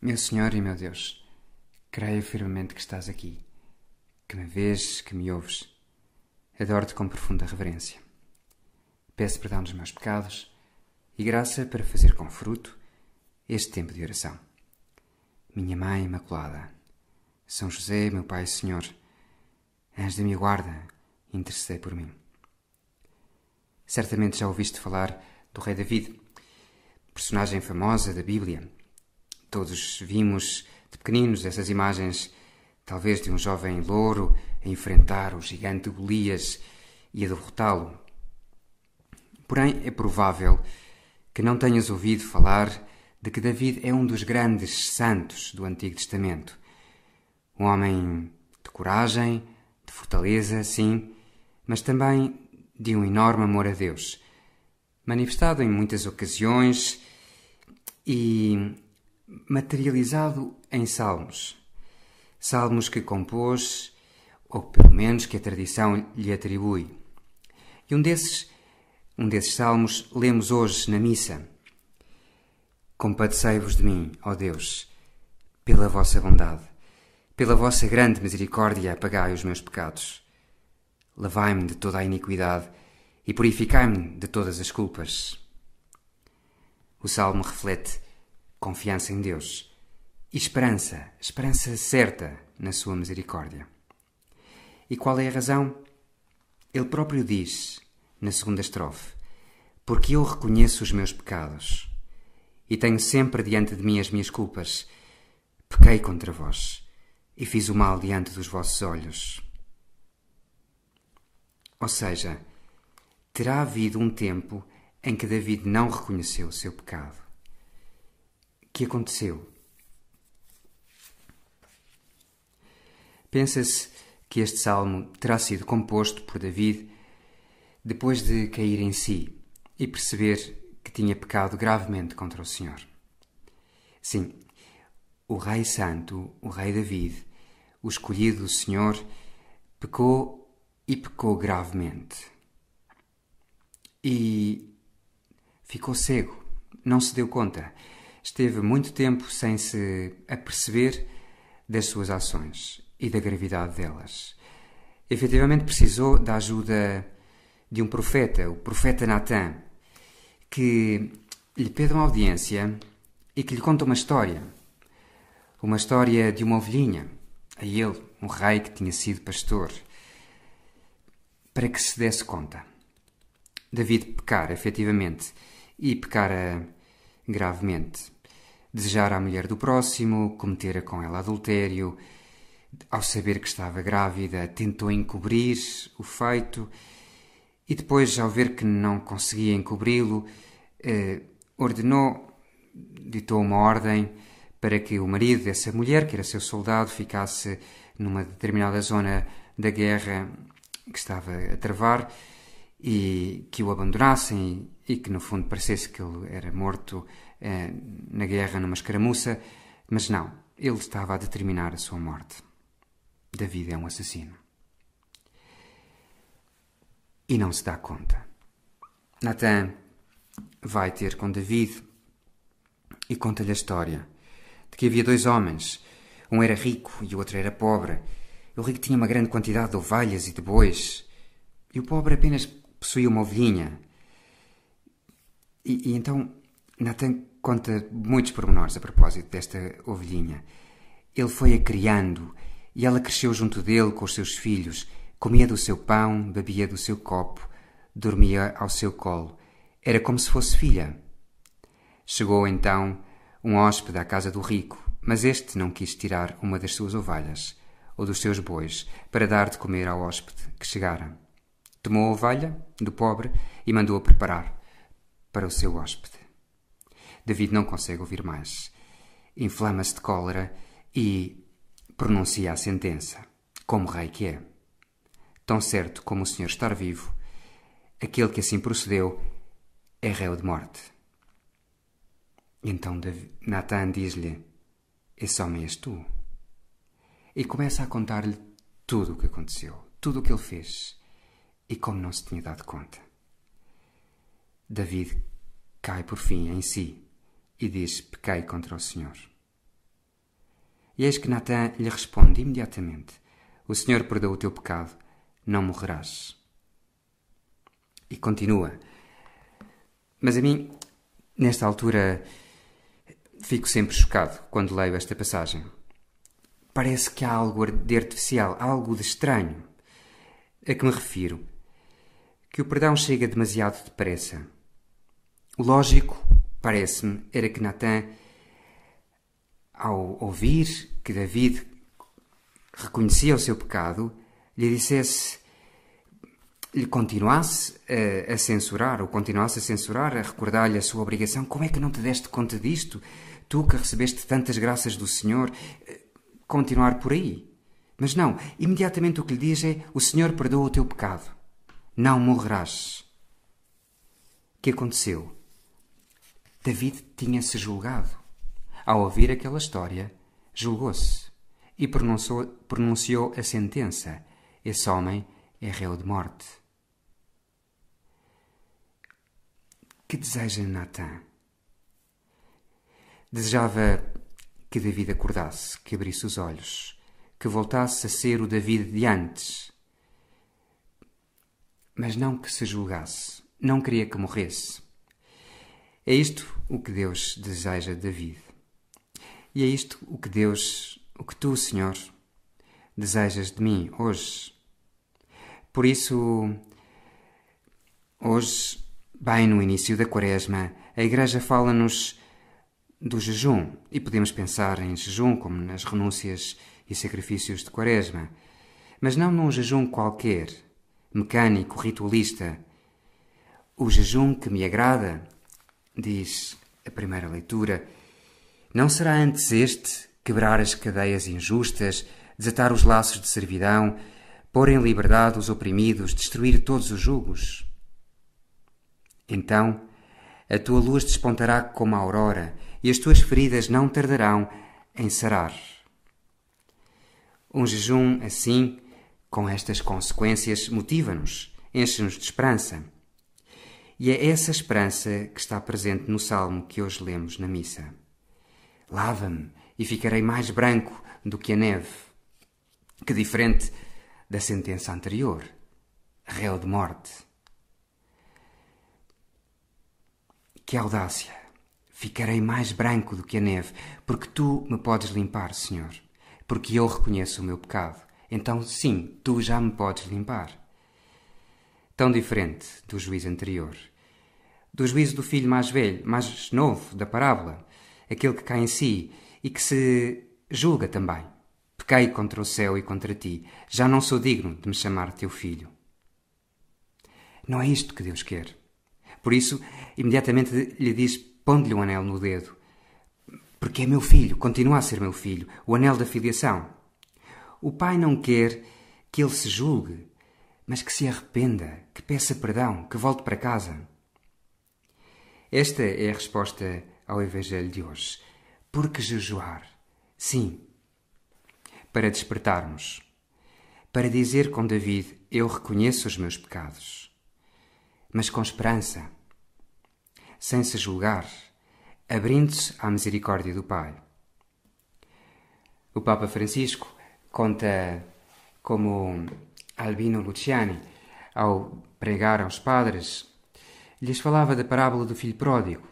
Meu Senhor e meu Deus, creio firmemente que estás aqui, que me vês, que me ouves. Adoro-te com profunda reverência. Peço perdão dos meus pecados e graça para fazer com fruto este tempo de oração. Minha Mãe Imaculada, São José, meu Pai e Senhor, anjo da minha guarda, intercedei por mim. Certamente já ouviste falar do rei David, personagem famosa da Bíblia. Todos vimos de pequeninos essas imagens, talvez de um jovem louro a enfrentar o gigante Golias e a derrotá-lo. Porém, é provável que não tenhas ouvido falar de que David é um dos grandes santos do Antigo Testamento. Um homem de coragem, de fortaleza, sim, mas também de um enorme amor a Deus, manifestado em muitas ocasiões e materializado em salmos. Salmos que compôs, ou pelo menos que a tradição lhe atribui. E um desses salmos lemos hoje na missa. Compadecei-vos de mim, ó Deus, pela vossa bondade, pela vossa grande misericórdia apagai os meus pecados. Lavai-me de toda a iniquidade e purificai-me de todas as culpas. O salmo reflete confiança em Deus e esperança certa na sua misericórdia. E qual é a razão? Ele próprio diz, na segunda estrofe, porque eu reconheço os meus pecados e tenho sempre diante de mim as minhas culpas. Pequei contra vós e fiz o mal diante dos vossos olhos. Ou seja, terá havido um tempo em que David não reconheceu o seu pecado. O que aconteceu? Pensa-se que este salmo terá sido composto por David depois de cair em si e perceber que tinha pecado gravemente contra o Senhor. Sim, o Rei Santo, o Rei David, o escolhido do Senhor, pecou e pecou gravemente. E ficou cego, não se deu conta. Esteve muito tempo sem se aperceber das suas ações e da gravidade delas. Efetivamente precisou da ajuda de um profeta, o profeta Natã, que lhe pede uma audiência e que lhe conta uma história de uma ovelhinha, a ele, um rei que tinha sido pastor, para que se desse conta. David pecara, efetivamente, e pecara gravemente. Desejara a mulher do próximo, cometera com ela adultério. Ao saber que estava grávida, tentou encobrir o feito e depois, ao ver que não conseguia encobri-lo, ditou uma ordem para que o marido dessa mulher, que era seu soldado, ficasse numa determinada zona da guerra que estava a travar e que o abandonassem e que, no fundo, parecesse que ele era morto na guerra, numa escaramuça, mas não, ele estava a determinar a sua morte. David é um assassino. E não se dá conta. Natã vai ter com David e conta-lhe a história de que havia dois homens. Um era rico e o outro era pobre. O rico tinha uma grande quantidade de ovelhas e de bois e o pobre apenas possuía uma ovelhinha. E então Natã conta muitos pormenores a propósito desta ovelhinha. Ele foi-a criando e ela cresceu junto dele com os seus filhos, comia do seu pão, bebia do seu copo, dormia ao seu colo. Era como se fosse filha. Chegou então um hóspede à casa do rico, mas este não quis tirar uma das suas ovelhas ou dos seus bois para dar de comer ao hóspede que chegara. Tomou a ovelha do pobre e mandou-a preparar para o seu hóspede. David não consegue ouvir mais. Inflama-se de cólera e pronuncia a sentença, como rei que é. Tão certo como o Senhor estar vivo, aquele que assim procedeu é réu de morte. Então Natã diz-lhe: esse homem és tu. E começa a contar-lhe tudo o que aconteceu, tudo o que ele fez, e como não se tinha dado conta. David cai por fim em si e diz: pequei contra o Senhor. E eis que Natã lhe responde imediatamente: o Senhor perdoa o teu pecado, não morrerás. E continua. Mas a mim, nesta altura, fico sempre chocado quando leio esta passagem. Parece que há algo de artificial, algo de estranho. A que me refiro? Que o perdão chega demasiado depressa. O lógico, parece-me, era que Natã, ao ouvir que David reconhecia o seu pecado, lhe dissesse, lhe continuasse a censurar, ou continuasse a censurar, a recordar-lhe a sua obrigação. Como é que não te deste conta disto? Tu que recebeste tantas graças do Senhor, continuar por aí. Mas não, imediatamente o que lhe diz é: o Senhor perdoa o teu pecado, não morrerás. O que aconteceu? David tinha-se julgado. Ao ouvir aquela história, julgou-se e pronunciou a sentença: esse homem é réu de morte. Que deseja Natã? Desejava que David acordasse, que abrisse os olhos, que voltasse a ser o David de antes. Mas não que se julgasse, não queria que morresse. É isto o que Deus deseja de David. E é isto o que tu, Senhor, desejas de mim hoje. Por isso, hoje, bem no início da Quaresma, a Igreja fala-nos do jejum. E podemos pensar em jejum como nas renúncias e sacrifícios de Quaresma. Mas não num jejum qualquer, mecânico, ritualista. O jejum que me agrada, diz a primeira leitura, não será antes este quebrar as cadeias injustas, desatar os laços de servidão, pôr em liberdade os oprimidos, destruir todos os julgos? Então, a tua luz despontará como a aurora e as tuas feridas não tardarão em sarar. Um jejum assim, com estas consequências, motiva-nos, enche-nos de esperança. E é essa esperança que está presente no salmo que hoje lemos na missa. Lava-me e ficarei mais branco do que a neve. Que diferente da sentença anterior, réu de morte. Que audácia! Ficarei mais branco do que a neve, porque tu me podes limpar, Senhor, porque eu reconheço o meu pecado. Então, sim, tu já me podes limpar. Tão diferente do juízo anterior, do juízo do filho mais velho, mais novo da parábola, aquele que cai em si e que se julga também. Pequei contra o céu e contra ti, já não sou digno de me chamar teu filho. Não é isto que Deus quer. Por isso, imediatamente lhe diz, pondo-lhe um anel no dedo, porque é meu filho, continua a ser meu filho, o anel da filiação. O pai não quer que ele se julgue, mas que se arrependa, que peça perdão, que volte para casa. Esta é a resposta ao Evangelho de hoje. Por que jejuar? Sim, para despertarmos, para dizer com David, eu reconheço os meus pecados, mas com esperança, sem se julgar, abrindo-se à misericórdia do Pai. O Papa Francisco conta como Albino Luciani, ao pregar aos padres, lhes falava da parábola do filho pródigo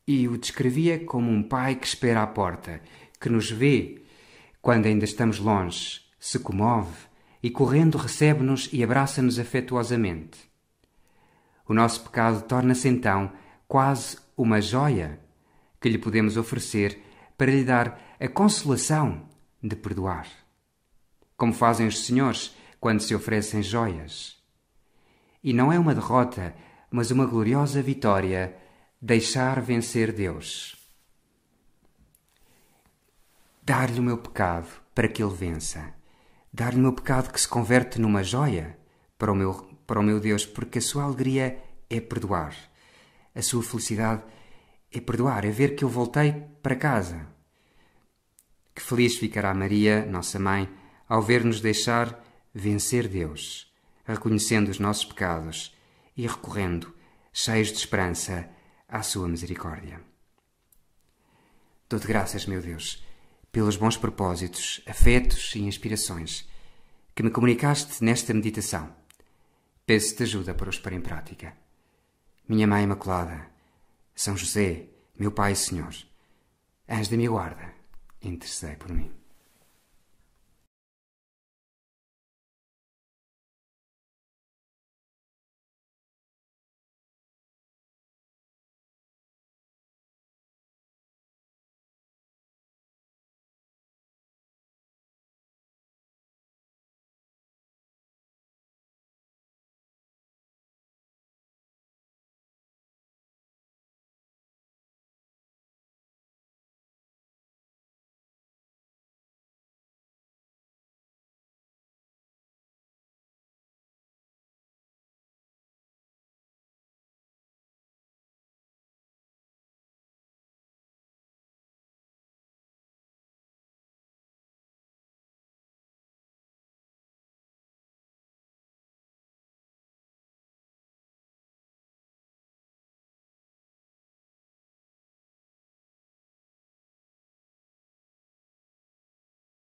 e o descrevia como um pai que espera à porta, que nos vê quando ainda estamos longe, se comove e correndo recebe-nos e abraça-nos afetuosamente. O nosso pecado torna-se então quase uma joia que lhe podemos oferecer para lhe dar a consolação de perdoar. Como fazem os senhores quando se oferecem joias. E não é uma derrota, mas uma gloriosa vitória, deixar vencer Deus. Dar-lhe o meu pecado para que ele vença. Dar-lhe o meu pecado que se converte numa joia para o meu Deus, porque a sua alegria é perdoar. A sua felicidade é perdoar, é ver que eu voltei para casa. Que feliz ficará Maria, nossa mãe, ao ver-nos deixar vencer Deus, reconhecendo os nossos pecados e recorrendo, cheios de esperança, à sua misericórdia. Dou-te graças, meu Deus, pelos bons propósitos, afetos e inspirações que me comunicaste nesta meditação. Peço-te ajuda para os pôr em prática. Minha Mãe Imaculada, São José, meu Pai e Senhor, anjo da minha guarda, intercedei por mim.